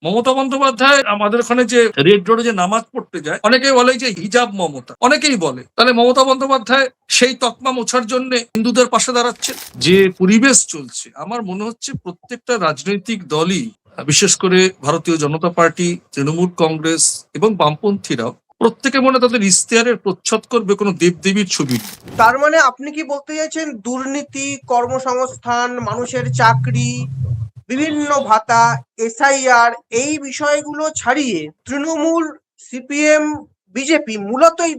মমতা বন্দ্যোপাধ্যায় আমাদের ওখানে যে রেড রোডে যে নামাজ পড়তে যায়, অনেকেই বলে যে হিজাব মমতা, অনেকেই বলে। তাহলে মমতা বন্দ্যোপাধ্যায় সেই তকমা মোছার জন্য হিন্দুদের পাশে দাঁড়াচ্ছে। যে পরিবেশ চলছে, আমার মনে হচ্ছে প্রত্যেকটা রাজনৈতিক দলই, বিশেষ করে ভারতীয় জনতা পার্টি, তৃণমূল কংগ্রেস এবং বামপন্থীরাও, প্রত্যেকে মনে তাদের ইশতেহারের প্রচ্ছদ করবে কোনো দেবদেবীর ছবি নিয়ে। তার মানে আপনি কি বলতে চাইছেন দুর্নীতি, কর্মসংস্থান, মানুষের চাকরি, বিভিন্ন ভাতা, এসআইআর এই বিষয়গুলো ছাড়িয়ে তৃণমূল, সিপিএম, বিজেপি মূলত এই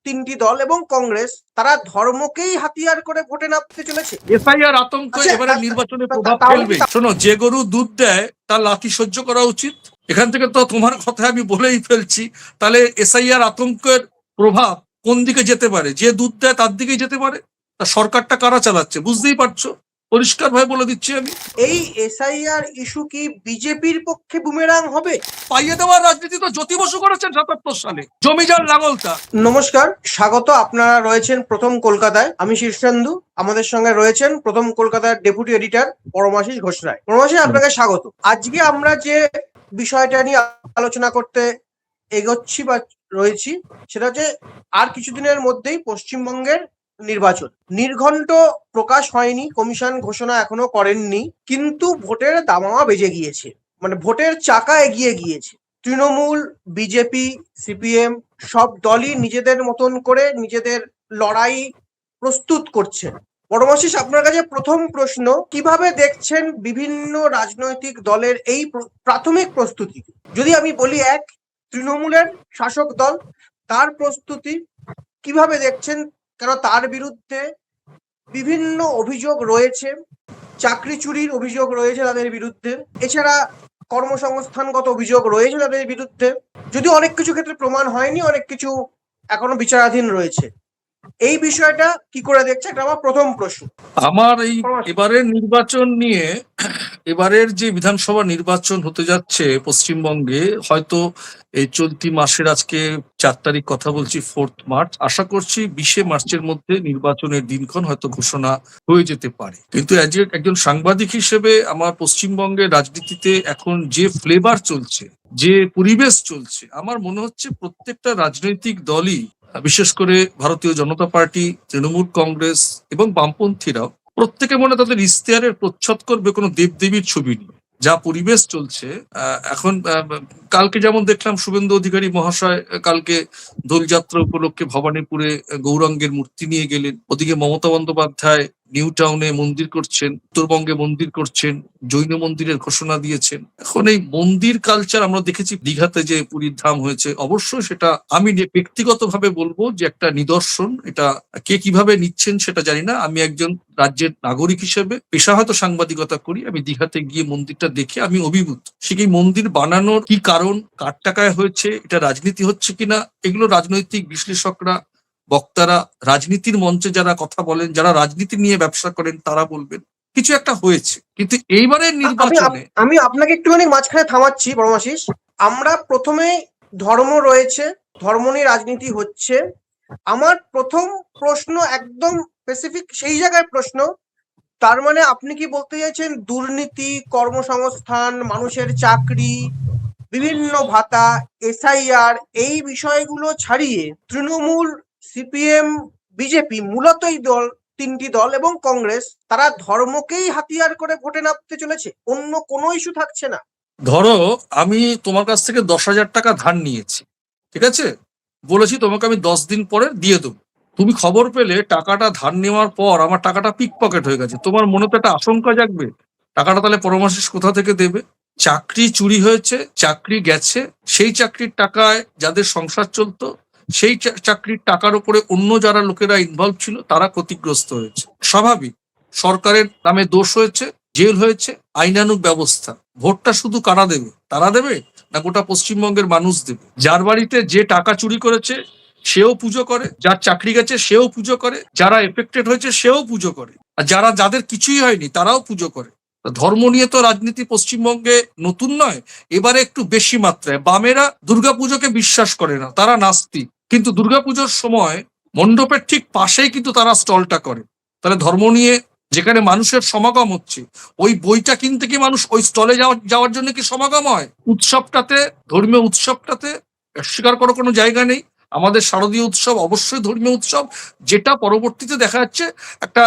তিনটি দল এবং কংগ্রেস তারা ধর্মকেই হাতিয়ার করে ভোটে নামতে চলেছে? এফআইআর আতঙ্ক এবারে নির্বাচনে প্রভাব ফেলবে। শোনো, যে গরু দুধ দেয় তার লাথি সহ্য করা উচিত। এখান থেকে তো তোমার কথা আমি বলেই ফেলছি। তাহলে এসআইআর আতঙ্কের প্রভাব কোন দিকে যেতে পারে? যে দুধ দেয় তার দিকেই যেতে পারে। তা সরকারটা কারা চালাচ্ছে বুঝতেই পারছো। পরিষ্কার ভাবে বলে দিচ্ছি আমি। এই এসআইআর ইস্যু কি বিজেপির পক্ষে বুমেরাং হবে? পাইয়ে দেওয়ার রাজনীতি তো জ্যোতি বসু করেছেন ৭৭ সালে, জমি যার লাঙলটা। নমস্কার, স্বাগত। আপনারা রয়েছেন প্রথম কলকাতায়, আমি শীর্ষেন্দু। আমাদের সঙ্গে রয়েছেন প্রথম কলকাতার ডেপুটি এডিটর পরমাশিস ঘোষ রায়। পরমাশিস, আপনাকে স্বাগত। আজকে আমরা যে বিষয়টা নিয়ে আলোচনা করতে এগোচ্ছি বা রয়েছি, সেটা হচ্ছে আর কিছুদিনের মধ্যেই পশ্চিমবঙ্গের নির্বাচন। নির্ঘণ্ট প্রকাশ হয়নি, কমিশন ঘোষণা এখনো করেননি, কিন্তু ভোটের দামামা বেজে গিয়েছে, মানে ভোটের চাকা এগিয়ে গিয়েছে। তৃণমূল, বিজেপি, সিপিএম সব দলই নিজেদের মতন করে নিজেদের লড়াই প্রস্তুত করছে। পরমাশিস, আপনার কাছে প্রথম প্রশ্ন, কিভাবে দেখছেন বিভিন্ন রাজনৈতিক দলের এই প্রাথমিক প্রস্তুতি? যদি আমি বলি এক, তৃণমূলের শাসক দল, তার প্রস্তুতি কিভাবে দেখছেন? কেন তার বিরুদ্ধে বিভিন্ন অভিযোগ রয়েছে, চাকরি চুরির অভিযোগ রয়েছে তাদের বিরুদ্ধে, এছাড়া কর্মসংস্থানগত অভিযোগ রয়েছে তাদের বিরুদ্ধে, যদিও অনেক কিছু ক্ষেত্রে প্রমাণ হয়নি, অনেক কিছু এখনো বিচারাধীন রয়েছে। এই বিষয়টা কি করে দেখছে, এটা আমার প্রথম প্রশ্ন। আমার এই এবারের নির্বাচন নিয়ে, এবারের যে বিধানসভা নির্বাচন হতে যাচ্ছে পশ্চিমবঙ্গে, হয়তো এই চলতি মাসের আজকে 4 তারিখ কথা বলছি, 4 মার্চ, আশা করছি 20 মার্চের মধ্যে নির্বাচনের দিনক্ষণ হয়তো ঘোষণা হয়ে যেতে পারে। কিন্তু একজন সাংবাদিক হিসেবে আমার পশ্চিমবঙ্গের রাজনীতিতে এখন যে ফ্লেভার চলছে, যে পরিবেশ চলছে, আমার মনে হচ্ছে প্রত্যেকটা রাজনৈতিক দলই, বিশেষ করে ভারতীয় জনতা পার্টি, তৃণমূল কংগ্রেস এবং বামপন্থীরাও, প্রত্যেকে মনে তাদের ইশতেহারের প্রচ্ছদ করবে কোনো দেবদেবীর ছবি নিয়ে। যা পরিবেশ চলছে এখন, কালকে যেমন দেখলাম শুভেন্দু অধিকারী মহাশয় কালকে দোলযাত্রা উপলক্ষে ভবানীপুরে গৌরাঙ্গের মূর্তি নিয়ে গেলেন। ওদিকে মমতা বন্দ্যোপাধ্যায় নিউ টাউনে মন্দির করছেন, উত্তরবঙ্গে মন্দির করছেন, জৈন মন্দিরের ঘোষণা দিয়েছেন। এখন এই মন্দির কালচার আমরা দেখেছি দীঘাতে যে পুরীর ধাম হয়েছে, অবশ্যই সেটা আমি ব্যক্তিগতভাবে বলবো যে একটা নিদর্শন। এটা কে কিভাবে নিচ্ছেন সেটা জানি না। আমি একজন রাজ্যের নাগরিক হিসেবে, পেশা হয়তো সাংবাদিকতা করি, আমি দীঘাতে গিয়ে মন্দিরটা দেখে আমি অভিভূত। সেই মন্দির বানানোর কি কারণ, কার টাকায় হয়েছে, এটা রাজনীতি হচ্ছে কিনা, এগুলো রাজনৈতিক বিশ্লেষকরা, বক্তারা, রাজনীতির মঞ্চে যারা কথা বলেন, যারা রাজনীতি নিয়ে ব্যবসা করেন, তারা বলবেন কিছু একটা হয়েছে। কিন্তু এইবারের নির্বাচনে আমি আপনাকে একটুখানি মাঝখানে থামাচ্ছি পরমাশিস। আমরা প্রথমে ধর্ম রয়েছে, ধর্ম নিয়ে রাজনীতি হচ্ছে। আমার প্রথম প্রশ্ন একদম স্পেসিফিক সেই জায়গায় প্রশ্ন, তার মানে আপনি কি বলতে চাইছেন দুর্নীতি, কর্মসংস্থান, মানুষের চাকরি, বিভিন্ন ভাতা, এসআইআর এই বিষয়গুলো ছাড়িয়ে তৃণমূল, সিপিএম, বিজেপি মূলত এই তিনটি দল এবং কংগ্রেস তারা ধর্মকেই হাতিয়ার করে ভোটে নামতে চলেছে, অন্য কোনো ইস্যু থাকছে না? ধরো আমি তোমার কাছ থেকে 10,000 টাকা ধার নিয়েছি, ঠিক আছে? বলেছি তোমাকে আমি 10 দিন পরে দিয়ে দেবো। তুমি খবর পেলে টাকাটা ধার নেওয়ার পর আমার টাকাটা পিক পকেট হয়ে গেছে। তোমার মনে তো একটা আশঙ্কা জাগবে, টাকাটা তাহলে পরমাশেষ কোথা থেকে দেবে? চাকরি চুরি হয়েছে, চাকরি গেছে, সেই চাকরির টাকায় যাদের সংসার চলতো, সেই চাকরির টাকার উপরে অন্য যারা লোকেরা ইনভলভ ছিল তারা ক্ষতিগ্রস্ত হয়েছে। স্বাভাবিক, সরকারের নামে দোষ হয়েছে, জেল হয়েছে, আইনানুগ ব্যবস্থা। ভোটটা শুধু কারা দেবে? তারা দেবে না গোটা পশ্চিমবঙ্গের মানুষ দেবে? যার বাড়িতে যে টাকা চুরি করেছে সেও পুজো করে, যার চাকরি গেছে সেও পুজো করে, যারা এফেক্টেড হয়েছে সেও পুজো করে, আর যাদের কিছুই হয়নি তারাও পুজো করে। ধর্ম নিয়ে তো রাজনীতি পশ্চিমবঙ্গে নতুন নয়, এবারে একটু বেশি মাত্রায়। বামেরা দুর্গাপুজোকে বিশ্বাস করে না, তারা নাস্তিক, কিন্তু দুর্গাপুজোর সময় মণ্ডপের ঠিক পাশেই কিন্তু তারা স্টলটা করে। তাহলে ধর্ম নিয়ে যেখানে মানুষের সমাগম হচ্ছে, ওই বইটা কিনতে কি মানুষ ওই স্টলে যাওয়ার জন্য কি সমাগম হয়? উৎসবটাতে, ধর্মীয় উৎসবটাতে অস্বীকার করার কোনো জায়গা নেই। আমাদের শারদীয় উৎসব অবশ্যই ধর্মীয় উৎসব, যেটা পরবর্তীতে দেখা যাচ্ছে একটা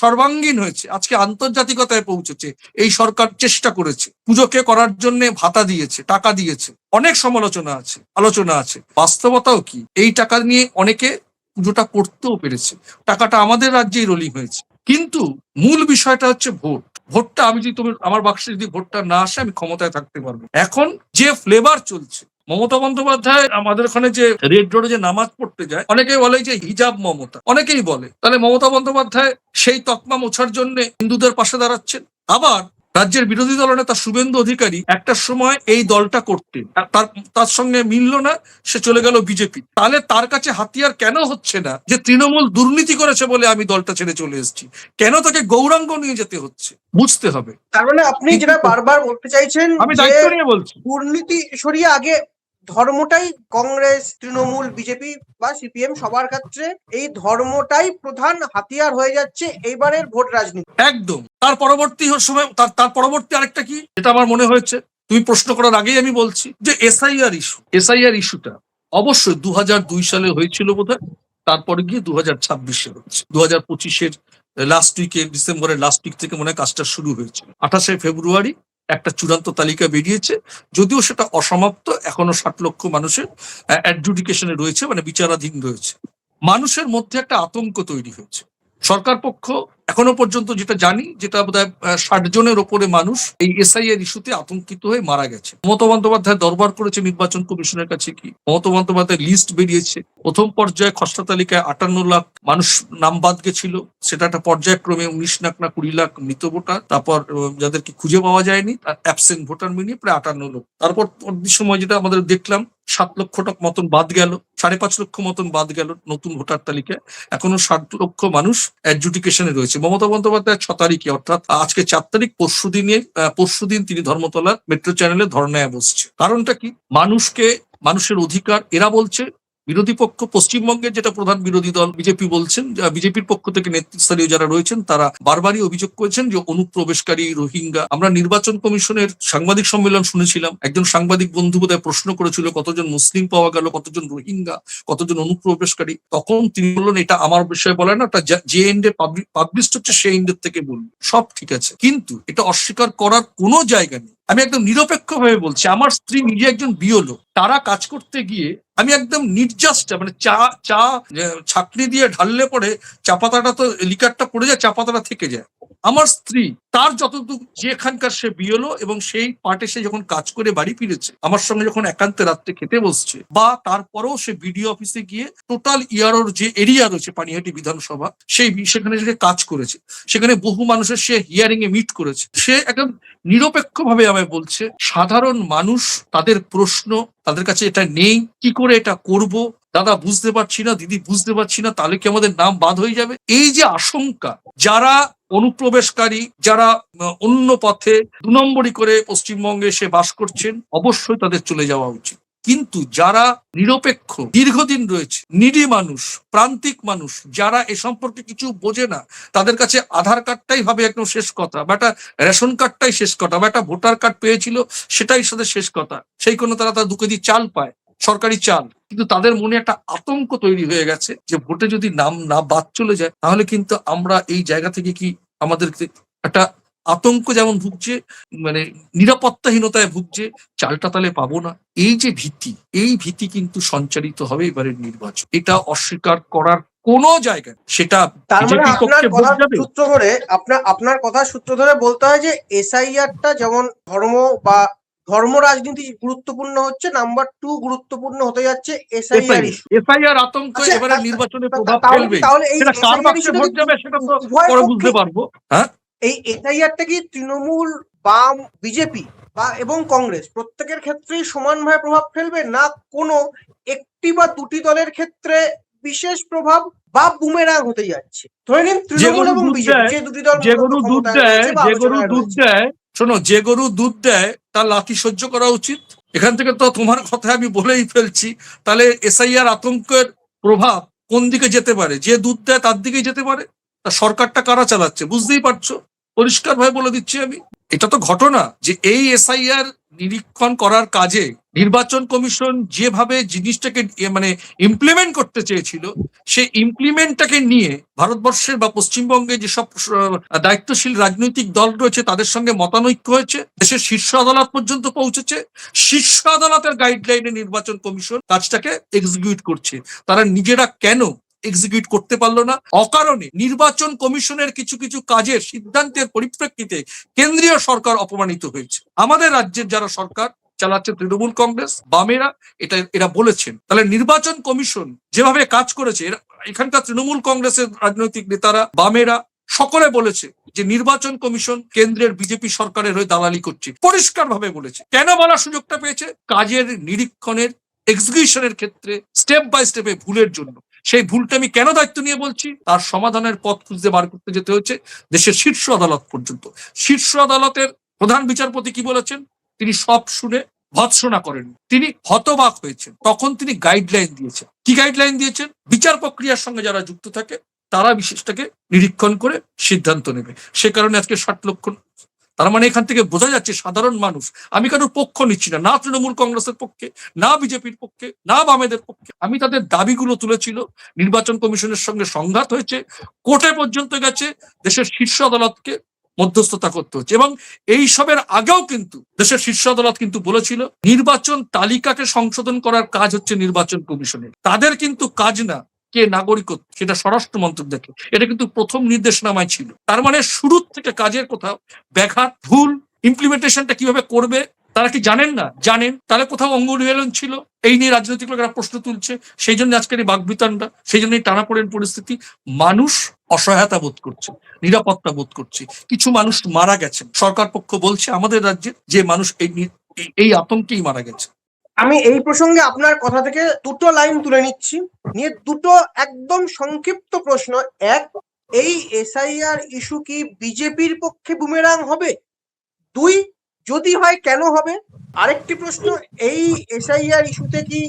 সর্বাঙ্গীন হয়েছে, আজকে আন্তর্জাতিকতায় পৌঁছেছে। এই সরকার চেষ্টা করেছে, পুজোকে করার জন্য ভাতা দিয়েছে, টাকা দিয়েছে, অনেক সমালোচনা আছে, আলোচনা আছে। বাস্তবতাও কি, এই টাকা নিয়ে অনেকে পুজোটা করতেও পেরেছে, টাকাটা আমাদের রাজ্যেই রোলিং হয়েছে। কিন্তু মূল বিষয়টা হচ্ছে ভোট। ভোটটা আমি যদি আমার বাক্সে যদি ভোটটা না আসে, আমি ক্ষমতায় থাকতে পারবো। এখন যে ফ্লেভার চলছে, মমতা বন্দ্যোপাধ্যায় আমাদের ওখানে যে রেড রোডে যে নামাজ পড়তে যায়, অনেকেই বলে যে হিজাব মমতা, অনেকেই বলে। তাহলে মমতা বন্দ্যোপাধ্যায় সেই তকমা মোছার জন্য হিন্দুদের পাশে দাঁড়াচ্ছেন। আবার রাজ্যের বিরোধী দলনেতা শুভেন্দু অধিকারী একটা সময় এই দলটা করতেন, তার সঙ্গে মিলল না, সে চলে গেল বিজেপি। তাহলে তার কাছে হাতিয়ার কেন হচ্ছে না যে তৃণমূল দুর্নীতি করেছে বলে আমি দলটা ছেড়ে চলে এসেছি? কেন তাকে গৌরাঙ্গ নিয়ে যেতে হচ্ছে? বুঝতে হবে। তার মানে আপনি যেটা বারবার বলতে চাইছেন, আমি যে দায়িত্ব নিয়ে বলছি। দুর্নীতি সরিয়ে আগে ধর্মটাই, কংগ্রেস, তৃণমূল, বিজেপি বা সিপিএম সবার ক্ষেত্রে এই ধর্মটাই প্রধান হাতিয়ার হয়ে যাচ্ছে এইবারের ভোট রাজনীতি। একদম। তার পরবর্তী সময় তার পরবর্তী আরেকটা কি, যেটা আমার মনে হয়েছে, তুমি প্রশ্ন করার আগেই আমি বলছি, যে এসআইআর ইস্যুটা অবশ্যই 2002 সালে হয়েছিল বোধহয়, তারপরে গিয়ে 2026-এ হচ্ছে। 2025-এর লাস্ট উইকে, ডিসেম্বরের লাস্ট উইক থেকে মনে হয় কাজটা শুরু হয়েছিল। 28শে ফেব্রুয়ারি একটা চূড়ান্ত তালিকা বেরিয়েছে, যদিও সেটা অসমাপ্ত, এখনো 60 লক্ষ মানুষের অ্যাডজুডিকেশনে রয়েছে, মানে বিচারাধীন রয়েছে। মানুষের মধ্যে একটা আতঙ্ক তৈরি হয়েছে। সরকার পক্ষ এখনো পর্যন্ত যেটা জানি, যেটা বোধহয় 60 জনের ওপরে মানুষ এই এসআইআর ইস্যুতে আতঙ্কিত হয়ে মারা গেছে। মমতা বন্দ্যোপাধ্যায় দরবার করেছে নির্বাচন কমিশনের কাছে, কি মমতা বন্দ্যোপাধ্যায় লিস্ট বেরিয়েছে, প্রথম পর্যায়ে খসড়া তালিকায় 58 লাখ মানুষ নাম বাদ গেছিল, সেটা একটা পর্যায়ক্রমে 19 লাখ না 20 লাখ মৃত ভোটার, তারপর যাদেরকে খুঁজে পাওয়া যায়নি অ্যাবসেন্ট ভোটার মিলিয়ে প্রায় 58 লক্ষ। তারপর পরবর্তী সময় যেটা আমাদের দেখলাম, 7 লক্ষ মতন বাদ গেল, 5.5 লক্ষ মতন বাদ গেল নতুন ভোটার তালিকায়। এখনো 60 লক্ষ মানুষ অ্যাডজুডিকেশনে রয়েছে। মমতা বন্দ্যোপাধ্যায় 6 তারিখে, অর্থাৎ আজকে 4 তারিখ, পরশুদিন তিনি ধর্মতলার মেট্রো চ্যানেলে ধর্নায় বসছে। কারণটা কি? মানুষের অধিকার, এরা বলছে, বিরোধী পক্ষ পশ্চিমবঙ্গের যেটা প্রধান বিরোধী দল বিজেপি বলছেন, বিজেপির পক্ষ থেকে নেতৃস্থানীয় যারা রয়েছেন তারা বারবারই অভিযোগ করেছেন যে অনুপ্রবেশকারী রোহিঙ্গা। আমরা নির্বাচন কমিশনের সাংবাদিক সম্মেলন শুনেছিলাম, একজন সাংবাদিক বন্ধু বোধহয় প্রশ্ন করেছিল কতজন মুসলিম পাওয়া গেল, কতজন রোহিঙ্গা, কতজন অনুপ্রবেশকারী। তখন তিনি বললেন, এটা আমার বিষয়ে বলে না, ওটা যে এন্ডে পাবলিশ হচ্ছে সেই এন্ডের থেকে বলুন। সব ঠিক আছে, কিন্তু এটা অস্বীকার করার কোনো জায়গা নেই। আমি একদম নিরপেক্ষ ভাবে বলছি, আমার স্ত্রী নিজে একজন বিওলো, তারা কাজ করতে গিয়ে আমি একদম নির্যাসটা, মানে চা ছাকনি দিয়ে ঢাললে পরে চা পাতাটা তো লিকারটা পড়ে যায়, চা পাতাটা থেকে যায়। আমার স্ত্রী তার যতটুকু, যেখানকার সে বিয়েলো এবং সেই পার্টে সে যখন কাজ করে বাড়ি ফিরেছে, আমার সঙ্গে যখন একান্তে রাত্রে খেতে বসছে, বা তারপরেও সে বিডিও অফিসে গিয়ে টোটাল ইয়ারোর যে এরিয়া রয়েছে পানিহাটি বিধানসভা, সেখানে যে কাজ করেছে, সেখানে বহু মানুষের সে হিয়ারিং এ মিট করেছে। সে একদম নিরপেক্ষ ভাবে আমায় বলছে, সাধারণ মানুষ, তাদের প্রশ্ন, তাদের কাছে এটা নেই, কি করে এটা করব, দাদা বুঝতে পারছি না, দিদি বুঝতে পারছি না, তাহলে কি আমাদের নাম বাদ হয়ে যাবে? এই যে আশঙ্কা, যারা অনুপ্রবেশকারী, যারা অন্য পথে 2 নম্বরই করে পশ্চিমবঙ্গে এসে বাস করছেন, অবশ্যই তাদের চলে যাওয়া উচিত। কিন্তু যারা নিরপেক্ষ, দীর্ঘদিন রয়েছে, নিডি মানুষ, প্রান্তিক মানুষ, যারা এ সম্পর্কে কিছু বোঝে না, তাদের কাছে আধার কার্ডটাই ভাবে একদম শেষ কথা, বা একটা রেশন কার্ডটাই শেষ কথা, বা একটা ভোটার কার্ড পেয়েছিল সেটাই সাথে শেষ কথা। সেই কোনো তারা 2 কেজি চাল পায়, সরকারি চাল। কিন্তু তাদের মনে একটা আতঙ্ক তৈরি হয়ে গেছে যে ভোটে যদি নাম না বাদ চলে যায়, তাহলে কিন্তু আমরা এই জায়গা থেকে কি আমাদের একটা আতঙ্ক যেমন ভুগছে, মানে নিরাপত্তাহীনতায় ভুগছে, চালটা তাহলে পাবো না, এই যে ভীতি, এই ভীতি কিন্তু সঞ্চারিত হবে এবারের নির্বাচন। এটা অস্বীকার করার কোনো জায়গা নেই। সেটা তার মানে বিজেপির পক্ষে ভোট যাবে। আপনার কথার সূত্র ধরে বলতে হয় যে এসআইআরটা যেমন ধর্ম রাজনীতি গুরুত্বপূর্ণ হচ্ছে, নাম্বার 2 গুরুত্বপূর্ণ হতে যাচ্ছে এসআইআর ইস্যু। এফআইআর আতঙ্ক এবারে নির্বাচনে প্রভাব ফেলবে। তাহলে এই সেটা কার এসআইআর বাক্সে ভোট যাবে সেটা তো পরে বুঝতে পারবো। হ্যাঁ, এই এসআইআরটা কি তৃণমূল, বাম, বিজেপি এবং কংগ্রেস প্রত্যেকের ক্ষেত্রেই সমানভাবে প্রভাব ফেলবে, না কোনো একটি বা দুটি দলের ক্ষেত্রে বিশেষ প্রভাব বা বুমেরাং হতে যাচ্ছে? ধরে নিন তৃণমূল এবং বিজেপি, যে দুটি দল যে গরু দুধ দেয়, শোনো, যে গরু দুধ দেয় তার লাথি সহ্য করা উচিত। এখান থেকে তো তোমার কথা আমি বলেই ফেলছি, তাহলে এসআইআর আতঙ্কের প্রভাব কোন দিকে যেতে পারে? যে দুধ দেয় তার দিকেই যেতে পারে। তা সরকারটা কারা চালাচ্ছে বুঝতেই পারছো, পরিষ্কার ভাবে বলে দিচ্ছি আমি। এটা তো ঘটনা যে এই এসআইআর নিরীক্ষণ করার কাজে নির্বাচন কমিশন যেভাবে জিনিসটাকে মানে ইমপ্লিমেন্ট করতে চেয়েছিল, সেই ইমপ্লিমেন্টটাকে নিয়ে ভারতবর্ষের বা পশ্চিমবঙ্গে যেসব দায়িত্বশীল রাজনৈতিক দল রয়েছে তাদের সঙ্গে মতানৈক্য হয়েছে, দেশের শীর্ষ আদালত পর্যন্ত পৌঁছেছে। শীর্ষ আদালতের গাইডলাইনে নির্বাচন কমিশন কাজটাকে এক্সিকিউট করছে। তারা নিজেরা কেন এক্সিকিউট করতে পারলো না? অকারণে নির্বাচন কমিশনের কিছু কিছু কাজের সিদ্ধান্তের পরিপ্রেক্ষিতে কেন্দ্রীয় সরকার অপমানিত হয়েছে। আমাদের রাজ্যের যারা সরকার চালাচ্ছে তৃণমূল কংগ্রেস, বামেরা, এরা বলেছেন। তাহলে নির্বাচন কমিশন যেভাবে কাজ করেছে, এখানকার তৃণমূল কংগ্রেসের রাজনৈতিক নেতারা, বামেরা সকলে বলেছে যে নির্বাচন কমিশন কেন্দ্রের বিজেপি সরকারের হয়ে দালালি করছে। পরিষ্কার ভাবে বলেছে। কেন বলার সুযোগটা পেয়েছে? কাজের নিরীক্ষণের এক্সিকিউশনের ক্ষেত্রে স্টেপ বাই স্টেপে ভুলের জন্য। সেই ভুলটা আমি কেন দায়িত্ব নিয়ে বলছি, তার সমাধানের পথ খুঁজতে বার করতে যেতে হয়েছে দেশের শীর্ষ আদালত পর্যন্ত। শীর্ষ আদালতের প্রধান বিচারপতি কি বলেছেন? তিনি সব শুনে ভৎসনা করেন, তিনি হতবাক হয়েছেন। তখন তিনি গাইডলাইন দিয়েছেন। কি গাইডলাইন দিয়েছেন? বিচার প্রক্রিয়ার সঙ্গে যারা যুক্ত থাকে তারা বিশেষটাকে নিরীক্ষণ করে সিদ্ধান্ত নেবে। সে কারণে আজকে 60 লক্ষ, তার মানে এখান থেকে বোঝা যাচ্ছে সাধারণ মানুষ, আমি কারোর পক্ষ নিচ্ছি না, না তৃণমূল কংগ্রেসের পক্ষে, না বিজেপির পক্ষে, না বামেদের পক্ষে। আমি তাদের দাবিগুলো তুলেছিল, নির্বাচন কমিশনের সঙ্গে সংঘাত হয়েছে, কোর্টে পর্যন্ত গেছে, দেশের শীর্ষ আদালতকে মধ্যস্থতা করতে হচ্ছে। এবং এই সবের আগেও কিন্তু দেশের শীর্ষ আদালত কিন্তু বলেছিল নির্বাচন তালিকাকে সংশোধন করার কাজ হচ্ছে নির্বাচন কমিশনের, তাদের কিন্তু কাজ না কে নাগরিকত্ব সেটা স্বরাষ্ট্র মন্ত্রক দেখে। এটা কিন্তু প্রথম নির্দেশনামায় ছিল। তার মানে শুরু থেকে কাজের কোথাও ব্যাঘাত, ভুল, ইমপ্লিমেন্টেশনটা কিভাবে করবে তারা কি জানেন না? জানেন। তাহলে কোথাও অঙ্গুলিহেলন ছিল। এই নিয়ে রাজনৈতিক লোকেরা প্রশ্ন তুলছে, সেই জন্য আজকের এই বাকবিতণ্ডা, সেই জন্য টানাপোড়েন পরিস্থিতি। মানুষ অসহায়তা বোধ করছে, নিরাপত্তা বোধ করছে। কিছু মানুষ মারা গেছেন, সরকার পক্ষ বলছে আমাদের রাজ্যে যে মানুষ এই আতঙ্কেই মারা গেছে। আমি এই প্রসঙ্গে আপনার কথা থেকে দুটো লাইন তুলে নিচ্ছি, নিয়ে দুটো একদম সংক্ষিপ্ত প্রশ্ন। এক, এই এসআইআর ইস্যু কি বিজেপির পক্ষে বুমেরাং হবে? দুই, যদি হয় কেন হবে? আরেকটি প্রশ্ন, এই এসআইআর ইস্যুতে কি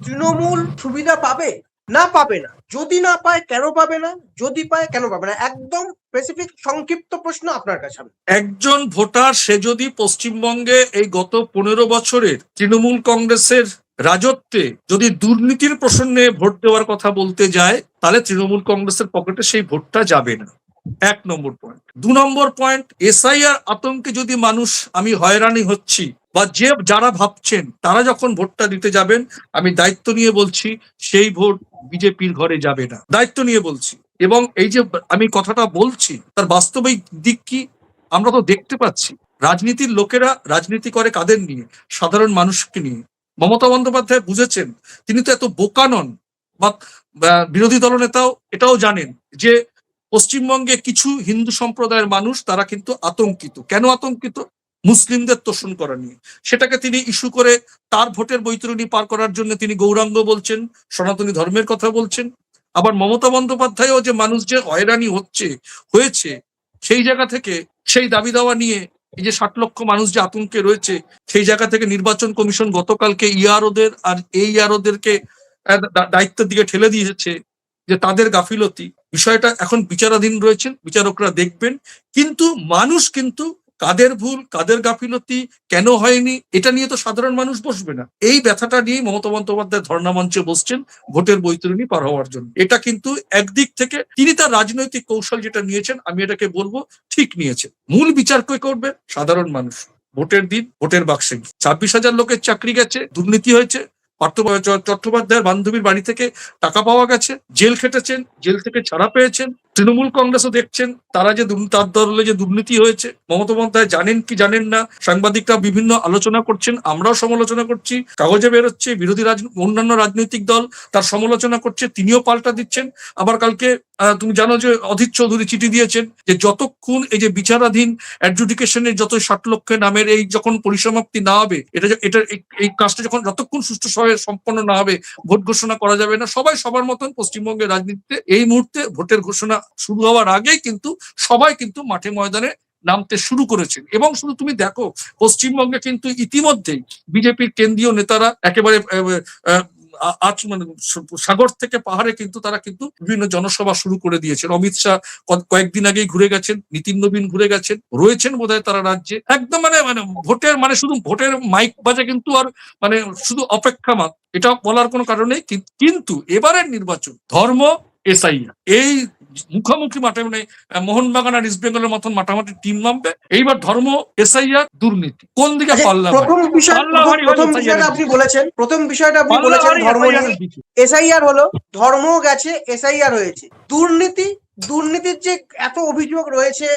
তৃণমূল সুবিধা পাবে না পাবে না? যদি না পায় কেন পাবে না? যদি পায় কেন পাবে না? একদম স্পেসিফিক সংক্ষিপ্ত প্রশ্ন আপনার কাছে। একজন ভোটার সে যদি পশ্চিমবঙ্গে এই গত 15 বছরের তৃণমূল কংগ্রেসের রাজত্বে যদি দুর্নীতির প্রসঙ্গে ভোট দেওয়ার কথা বলতে যায়, তাহলে তৃণমূল কংগ্রেসের পকেটে সেই ভোটটা যাবে না। 1 নম্বর পয়েন্ট। 2 নম্বর পয়েন্ট, এসআইআর আতঙ্কে যদি মানুষ আমি হয়রানি হচ্ছি বা যারা ভাবছেন তারা যখন ভোটটা দিতে যাবেন, আমি দায়িত্ব নিয়ে বলছি সেই ভোট বিজেপির ঘরে যাবে না। দায়িত্ব নিয়ে বলছি। এবং এই যে আমি কথাটা বলছি তার বাস্তবিক দিক কি আমরা তো দেখতে পাচ্ছি। রাজনীতির লোকেরা রাজনীতি করে কাদের নিয়ে? সাধারণ মানুষকে নিয়ে। মমতা বন্দ্যোপাধ্যায় বুঝেছেন, তিনি তো এত বোকা নন। বা বিরোধী দলনেতাও এটাও জানেন যে পশ্চিমবঙ্গে কিছু হিন্দু সম্প্রদায়ের মানুষ তারা কিন্তু আতঙ্কিত। কেন আতঙ্কিত? মুসলিমদের তোষণ করা নিয়ে। সেটাকে তিনি ইস্যু করে তার ভোটের বৈতরণী পার করার জন্য তিনি গৌরাঙ্গ বলছেন, সনাতনী ধর্মের কথা বলছেন। আবার মমতা বন্দ্যোপাধ্যায়ও যে মানুষ যে হয়রানি হয়েছে সেই জায়গা থেকে সেই দাবি দাওয়া নিয়ে এই যে 60 লক্ষ মানুষ যে আতঙ্কে রয়েছে, সেই জায়গা থেকে নির্বাচন কমিশন গতকালকে ইআরওদের আর এই ইআরওদেরকে দায়িত্বের দিকে ঠেলে দিয়েছে যে তাদের গাফিলতি। বিষয়টা এখন বিচারাধীন রয়েছেন, বিচারকরা দেখবেন। কিন্তু মানুষ কিন্তু কাদের ভুল, কাদের গাফিলতি, কেন হয়নি, এটা নিয়ে তো সাধারণ মানুষ বসবে না। এই ব্যথাটা নিয়ে মমতা বন্দ্যোপাধ্যায় ধর্ণা মঞ্চে বসছেন ভোটের বৈতরণী পার হওয়ার জন্য। এটা কিন্তু একদিক থেকে তিনি তার রাজনৈতিক কৌশল যেটা নিয়েছেন, আমি এটাকে বলবো ঠিক নিয়েছেন। মূল বিচার কে করবে? সাধারণ মানুষ। ভোটের দিন ভোটের বাক্সে 26,000 লোকের চাকরি গেছে, দুর্নীতি হয়েছে, পার্থ চট্টোপাধ্যায়ের বান্ধবীর বাড়ি থেকে টাকা পাওয়া গেছে, জেল খেটেছেন, জেল থেকে ছাড়া পেয়েছেন। তৃণমূল কংগ্রেসও দেখছেন তারা যে তার দলে যে দুর্নীতি হয়েছে। মমতা বন্দ্যোপাধ্যায় জানেন কি জানেন না, সাংবাদিকরা বিভিন্ন আলোচনা করছেন, আমরাও সমালোচনা করছি, কাগজে বেরোচ্ছে, বিরোধী অন্যান্য রাজনৈতিক দল তার সমালোচনা করছে, তিনিও পাল্টা দিচ্ছেন। আবার কালকে তুমি জানো যে অধীর চৌধুরী চিঠি দিয়েছেন যে যতক্ষণ এই যে বিচারাধীন অ্যাডজুডিকেশনের যত 60 লক্ষের নামের এই যখন পরিসমাপ্তি না হবে, এটা এই কাজটা যতক্ষণ সুষ্ঠুভাবে সম্পন্ন না হবে, ভোট ঘোষণা করা যাবে না। সবাই সবার মতন পশ্চিমবঙ্গের রাজনীতিতে এই মুহূর্তে ভোটের ঘোষণা শুরু হওয়ার আগেই কিন্তু সবাই কিন্তু মাঠে ময়দানে নামতে শুরু করেছেন। এবং শুধু তুমি দেখো, পশ্চিমবঙ্গে কিন্তু ইতিমধ্যেই বিজেপির কেন্দ্রীয় নেতারা একেবারে আজ মানে সাগর থেকে পাহাড়ে কিন্তু তারা কিন্তু বিভিন্ন জনসভা শুরু করে দিয়েছেন। অমিত শাহ কয়েকদিন আগেই ঘুরে গেছেন, নীতিন নবীন ঘুরে গেছেন, রয়েছেন বোধহয় তারা রাজ্যে। একদম মানে মানে ভোটের মানে শুধু ভোটের মাইক বাজে, কিন্তু আর মানে শুধু অপেক্ষা মাত্র, এটা বলার কোনো কারণ নেই। কিন্তু এবারের নির্বাচন ধর্ম এসআইআর এই মুখোমুখি মাঠে, মানে মোহনবাগান আর ইস্ট বেঙ্গলের মতন মাটামাটি টিম নামবে। এইবার ধর্ম এসআইআর দুর্নীতি কোন দিকে পাল্লা প্রথম বিষয়টা আপনি বলেছেন ধর্ম নিয়ে। এসআইআর হলো, ধর্ম গেছে, এসআইআর হয়েছে। দুর্নীতির যে এত অভিযোগ রয়েছে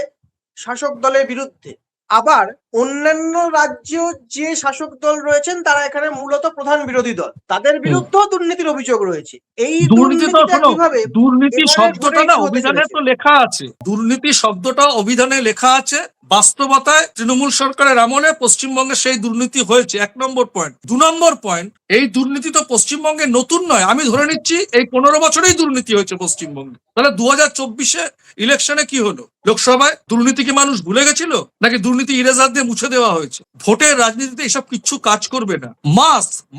শাসক দলের বিরুদ্ধে, আবার অন্যান্য রাজ্যেও যে শাসক দল রয়েছেন তারা এখানে মূলত প্রধান বিরোধী দল, তাদের বিরুদ্ধেও দুর্নীতির অভিযোগ রয়েছে। এই দুর্নীতি শব্দটা না অভিধানে তো লেখা আছে, দুর্নীতি শব্দটা অভিধানে লেখা আছে। বাস্তবতায় তৃণমূল সরকারের আমলে পশ্চিমবঙ্গে সেই দুর্নীতি হয়েছে, 1 নম্বর পয়েন্ট। 2 নম্বর পয়েন্ট, এই দুর্নীতি তো পশ্চিমবঙ্গে নতুন নয়। আমি ধরে নিচ্ছি এই 15 বছরেই দুর্নীতি হয়েছে পশ্চিমবঙ্গে। তাহলে 2024-এ ইলেকশনে কি হলো? লোকসভায় দুর্নীতি কি মানুষ ভুলে গেছিল, নাকি দুর্নীতি ইরেজার দিয়ে মুছে দেওয়া হয়েছে? ভোটের রাজনীতিতে এসব কিচ্ছু কাজ করবে না।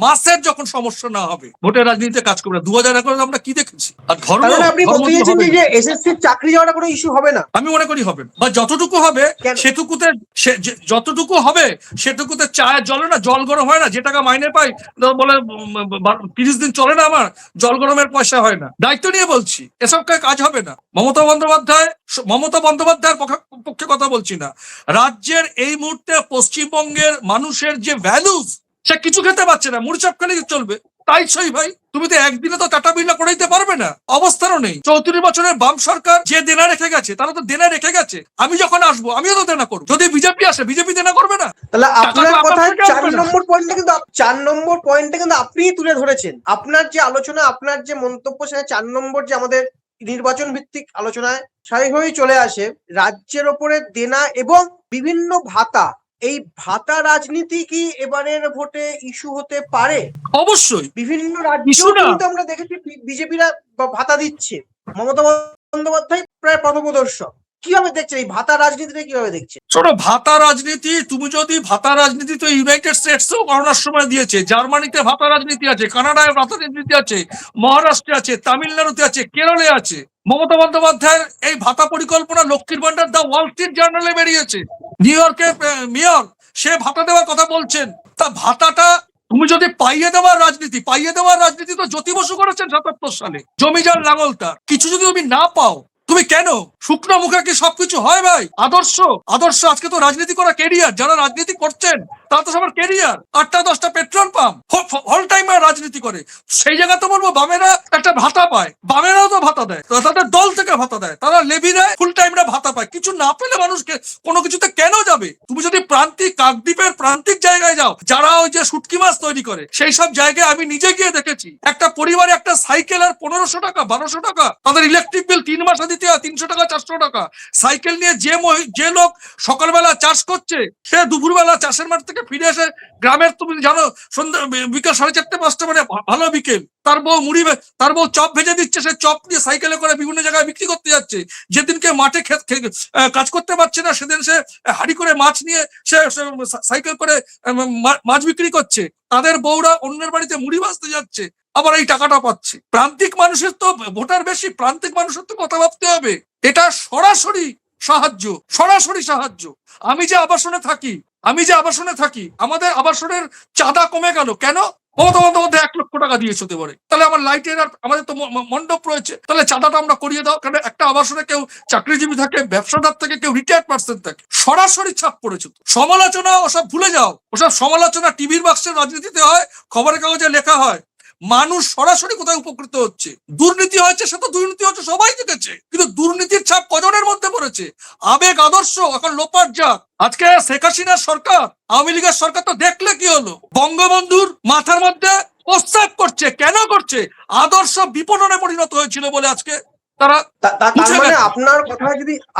মাসের যখন সমস্যা না হবে ভোটের রাজনীতিতে কাজ করবে না। 2011 আমরা কি দেখেছি? আর চাকরি যাওয়াটা কোনো ইস্যু হবে না, আমি মনে করি হবে না, বা যতটুকু হবে সেটুকুতে চায়ের জলে না জল গরম হয় না। যে টাকা মাইনে পাই বলে 30 দিন চলে না, আমার জল গরমের পয়সা হয় না। দায়িত্ব নিয়ে বলছি, এসব কাজ হবে না। মমতা বন্দ্যোপাধ্যায়ের পক্ষে কথা বলছি না। রাজ্যের এই মুহূর্তে পশ্চিমবঙ্গের মানুষের যে ভ্যালুস, সে কিছু খেতে পারছে না, মুড়িচাপ খেলে চলবে। তাই সই ভাই, তুমি তো একদিনে তো টাটা বিড়লা করাইতে পারবে না, অবস্থানও নেই। 34 বছরের বাম সরকার যে দেনা রেখে গেছে, তারা তো দেনা রেখে গেছে। আমি যখন আসবো আমিও তো দেনা করবো। যদি বিজেপি আসে, বিজেপি দেনা করবে না? তাহলে আপনার কথায় 4 নম্বর পয়েন্টটা কিন্তু আপনিই তুলে ধরেছেন। আপনার যে আলোচনা, আপনার যে মন্তব্য, সেটা 4 নম্বর যে আমাদের নির্বাচন ভিত্তিক আলোচনায় স্বাভাবিকভাবেই চলে আসে। রাজ্যের ওপরে দেনা এবং বিভিন্ন ভাতা, এই ভাতা রাজনীতি কি এবারের ভোটে ইস্যু হতে পারে? অবশ্যই। বিভিন্ন রাজ্যে কিন্তু আমরা দেখেছি বিজেপিরা ভাতা দিচ্ছে। মমতা বন্দ্যোপাধ্যায় প্রায় পথপ্রদর্শক। কিভাবে দেখছে এই ভাতা রাজনীতিটা, কিভাবে দেখছে? ছোট ভাতা রাজনীতি, তুমি যদি ভাতা রাজনীতি তো ইউনাইটেড স্টেটসেও করোনার সময় দিয়েছে, জার্মানিতে ভাতা রাজনীতি আছে, কানাডায় ভাতা রাজনীতি আছে, মহারাষ্ট্রে আছে, তামিলনাড়ুতে আছে, কেরলে আছে। মমতা বন্দ্যোপাধ্যায়ের এই ভাতা পরিকল্পনা লক্ষ্মীর ভান্ডার দা ওয়াল স্ট্রিট জার্নালে বেরিয়েছে। নিউ ইয়র্কের মেয়র সে ভাতা দেওয়ার কথা বলছেন। তা ভাতাটা তুমি যদি পাইয়ে দেওয়ার রাজনীতি তো জ্যোতি বসু করেছেন 77 সালে, জমিজার লাঙল তার। কিছু যদি তুমি না পাও, তুমি কেন শুকনো মুখে কি সবকিছু হয় ভাই? আদর্শ আজকে তো রাজনীতি করা কেরিয়ার। যারা রাজনীতি করছেন তারা তো সবার কেরিয়ার। 8টা 10টা পেট্রোল পাম্প, অল টাইম রাজনীতি করে। সেই জায়গা তো বলবো বামেরা একটা ভাতা পায়, বামেরাও তো ভাতা দেয়, তাদের দল থেকে ভাতা দেয়, তারা লেবি দেয়, ফুল টাইমরা ভাতা পায়। কিছু না পেলে মানুষকে কোনো কিছুতে কেন যাবে? তুমি যদি প্রান্তিক কাকদ্বীপের প্রান্তিক জায়গায় যাও, যারা ওই যে শুটকি মাছ তৈরি করে, সেই সব জায়গায় আমি নিজে গিয়ে দেখেছি, একটা পরিবারে একটা সাইকেল আর 1500 টাকা 1200 টাকা, তাদের ইলেকট্রিক বিল 3 মাসে দিতে হয় 300 টাকা 400 টাকা। সাইকেল নিয়ে যে লোক সকালবেলা চাষ করছে, সে দুপুরবেলা চাষের মাঠ থেকে ফিরে এসে গ্রামের, তুমি জানো সন্ধ্যা বিকেল 4:30 5টা মানে ভালো বিকেল, তার বউ চপ ভেজে দিচ্ছে, সে চপ নিয়ে সাইকেলে করে বিভিন্ন জায়গায় বিক্রি করতে যাচ্ছে। যেদিনকে মাঠে কাজ করতে পারছে না, সেদিন সে হাড়ি করে মাছ নিয়ে সে সাইকেল করে মাছ বিক্রি করছে। তাদের বউরা অন্যের বাড়িতে মুড়ি ভাজতে যাচ্ছে, আবার এই টাকাটা পাচ্ছে। প্রান্তিক মানুষের তো ভোটার বেশি, প্রান্তিক মানুষের তো কথা ভাবতে হবে। এটা সরাসরি সাহায্য। আমি যে আবাসনে থাকি, আমাদের আবাসনের চাঁদা কমে গেল কেন? মমতা বন্দ্যোপাধ্যায় 1 লক্ষ টাকা দিয়েছে হতে পারে। তাহলে আমার লাইটের আর আমাদের তো মণ্ডপ রয়েছে, তাহলে চাঁদাটা আমরা করিয়ে দাও। কারণ একটা আবাসনে কেউ চাকরিজীবী থাকে, ব্যবসাদার থাকে, কেউ রিটায়ার্ড পার্সন থাকে। সরাসরি ছাপ পড়েছে। সমালোচনা ওসব ভুলে যাও, ওসব সমালোচনা টিভির বাক্সের রাজনীতিতে হয়, খবরের কাগজে লেখা হয়। মানুষ সরাসরি কোথায় উপকৃত হচ্ছে? দুর্নীতি হয়েছে, সে তো দুর্নীতি হচ্ছে সবাই দেখেছে, কিন্তু দুর্নীতির ছাপ কজনের মধ্যে পড়েছে? আবেগ আদর্শ এখন লোপার যাক। আজকে শেখ হাসিনার সরকার, আওয়ামী লীগের সরকার তো দেখলে কি হলো? বঙ্গবন্ধুর মাথার মধ্যে প্রস্তাব করছে। কেন করছে? আদর্শ বিপণনে পরিণত হয়েছিল বলে আজকে তারা। মানে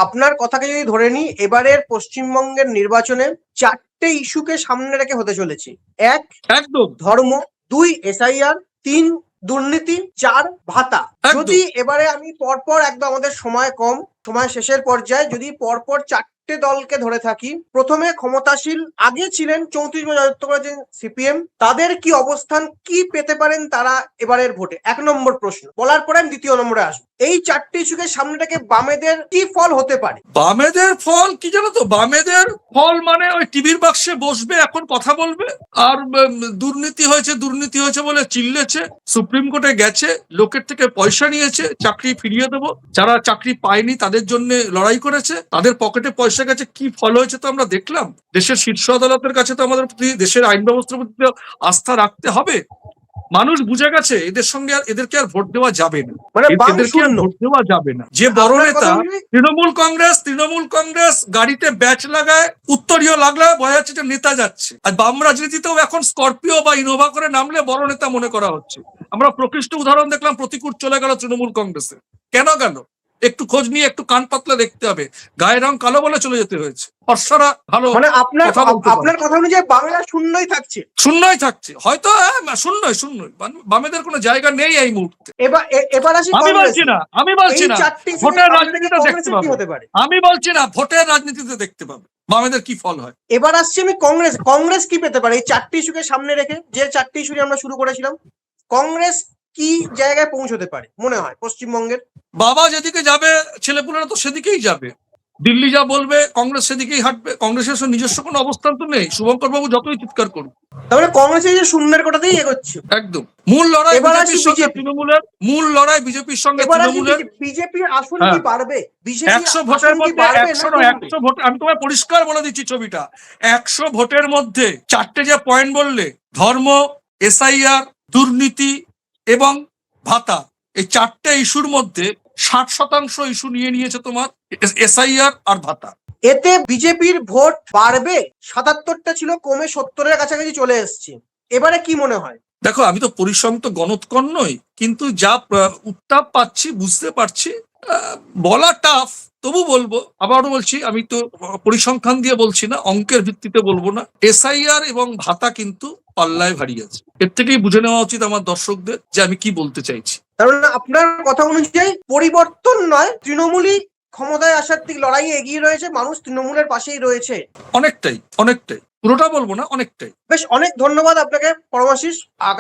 আপনার কথাকে যদি ধরে নিই, এবারের পশ্চিমবঙ্গের নির্বাচনে 4টে ইস্যুকে সামনে রেখে হতে চলেছে। 1 একদম ধর্ম, 2 এসআইআর, 3 দুর্নীতি, 4 ভাতা। যদি এবারে আমি পরপর একদম, আমাদের সময় কম, সময় শেষের পর্যায়ে, যদি পরপর চারটে দলকে ধরে থাকি, প্রথমে ক্ষমতাশীল আগে ছিলেন 34 বছর রাজত্ব করেছেন সিপিএম, তাদের কি অবস্থান, কি পেতে পারেন তারা এবারের ভোটে? 1 নম্বর প্রশ্ন বলার পরে আমি 2য় নম্বরে আসবো। এই চারটি ইস্যুকে সামনে রেখে বামেদের কি ফল হতে পারে? বামেদের ফল কি জানো তো? বামেদের ফল মানে ওই টিভির বাক্সে বসবে, এখন কথা বলবে, আর দুর্নীতি হয়েছে বলে চিল্লেছে, সুপ্রিম কোর্টে গেছে, লোকের থেকে পয়সা নিয়েছে, চাকরি ফিরিয়ে দেবো, যারা চাকরি পায়নি তাদের জন্য লড়াই করেছে, তাদের পকেটে পয়সা গেছে। কি ফল হয়েছে তো আমরা দেখলাম। দেশের শীর্ষ আদালতের কাছে তো আমাদের প্রতি, দেশের আইন ব্যবস্থার প্রতি আস্থা রাখতে হবে। মানুষ বুঝে গেছে এদের সঙ্গে আর এদেরকে আর ভোট দেওয়া যাবে না, মানে বাম এদেরকে আর শূন্য। ভোট দেওয়া যাবে না। যে বড় আপনার নেতা কথা অনুযায়ী তৃণমূল কংগ্রেস গাড়িতে ব্যাচ লাগায়, উত্তরীয় লাগলে বোঝা যাচ্ছে যে নেতা যাচ্ছে। আর বাম রাজনীতিতেও এখন স্করপিও বা ইনোভা করে নামলে বড় নেতা মনে করা হচ্ছে। আমরা প্রকৃষ্ট উদাহরণ দেখলাম, প্রতিকূল চলে গেল তৃণমূল কংগ্রেসে। কেন গেল? একটু খোঁজ নিয়ে একটু কান পাতলে দেখতে হবে। গায়ের রং কালো বলে চলে যেতে হয়েছে। ফর্সারা ভালো মানে আপনার কথা বলতে পারে। আপনার কথা অনুযায়ী বাংলা শূন্যই থাকছে। শূন্যই থাকছে হয়তো, শূন্যই। বামেদের কোনো জায়গা নেই এই মুহূর্তে। এবার আসি আমি কংগ্রেস। বলছি না এই চারটি ভোটের সামনে রেখে রাজনীতিতে দেখতে কংগ্রেসের কি পাবে। হতে পারে? আমি বলছি না ভোটের রাজনীতিতে দেখতে পাবে বামেদের কি ফল হয়। এবার আসছি আমি কংগ্রেস কি পেতে পারে এই চারটি ইস্যুকে সামনে রেখে? যে চারটি ইস্যু নিয়ে আমরা শুরু করেছিলাম, কংগ্রেস কি জায়গায় পৌঁছতে পারে মনে হয় পশ্চিমবঙ্গের? বাবা যেদিকে যাবে ছেলেপুলেরা তো সেদিকেই যাবে। দিল্লি যা বলবে কংগ্রেস সেদিকেই হাঁটবে। কংগ্রেসের নিজস্ব কোনো অবস্থান তো নেই, শুভঙ্কর বাবু যতই চিৎকার করুন। তাহলে কংগ্রেস এই যে শূন্যের কোটাতেই এগোচ্ছে। একদম মূল লড়াই এবার আসি বিজেপির সঙ্গে বিজেপি। তৃণমূলের, মূল লড়াই বিজেপির সঙ্গে এবার আসি তৃণমূলের। বিজেপির আসন কি হ্যাঁ, বাড়বে? বিজেপি 100 ভোটের মধ্যে, বাড়বে না 100 কমবে? ভোট, আমি তোমায় পরিষ্কার বলে দিচ্ছি ছবিটা। 100 ভোটের মধ্যে 4টে যে পয়েন্ট বললে, ধর্ম, এসআইআর, দুর্নীতি এবং ভাতা, এই 4টে ইস্যুর মধ্যে 60% ইস্যু নিয়ে নিয়েছে তোমার এসআইআর আর ভাতা। এতে বিজেপির ভোট বাড়বে। 77টা ছিল, কমে 70-এর কাছাকাছি চলে এসছে। এবারে কি মনে হয়? দেখো, আমি তো পরিশ্রমিত গণৎকণ নই, কিন্তু যা উত্তাপ পাচ্ছি বুঝতে পারছি। বলা টাফ, তবু বলবো, আবারও বলছি, আমি তো পরিসংখ্যান দিয়ে বলছি না, অঙ্কের ভিত্তিতে বলবো না। এসআইআর এবং ভাতা কিন্তু পাল্লায় ভারী আছে। এর থেকেই বুঝে নেওয়া উচিত আমার দর্শকদের যে আমি কি বলতে চাইছি। কারণ আপনার কথা অনুযায়ী পরিবর্তন নয়, তৃণমূলই ক্ষমতায় আসার দিক লড়াইয়ে এগিয়ে রয়েছে, মানুষ তৃণমূলের পাশেই রয়েছে। অনেকটাই, পুরোটা বলবো না, অনেকটাই। বেশ, অনেক ধন্যবাদ আপনাকে পরমাশিস।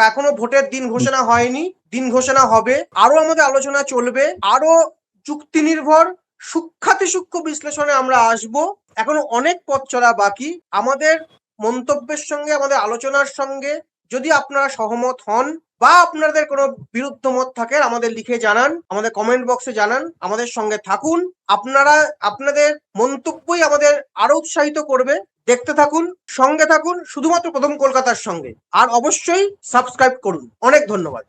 এখনো ভোটের দিন ঘোষণা হয়নি, দিন ঘোষণা হবে, আরো আমাদের আলোচনা চলবে, আরো যুক্তি নির্ভর সূক্ষ্ম বিশ্লেষণে আমরা আসব। এখনো অনেক পথ চলা বাকি। আমাদের মন্তব্যের সঙ্গে, আমাদের আলোচনার সঙ্গে যদি আপনারা সহমত হন বা আপনাদের কোনো বিরুদ্ধ মত থাকে, আমাদের লিখে জানান, আমাদের কমেন্ট বক্সে জানান, আমাদের সঙ্গে থাকুন। আপনাদের মন্তব্যই আমাদের আরো উৎসাহিত করবে। দেখতে থাকুন, সঙ্গে থাকুন, শুধুমাত্র প্রথম কলকাতার সঙ্গে। আর অবশ্যই সাবস্ক্রাইব করুন। অনেক ধন্যবাদ।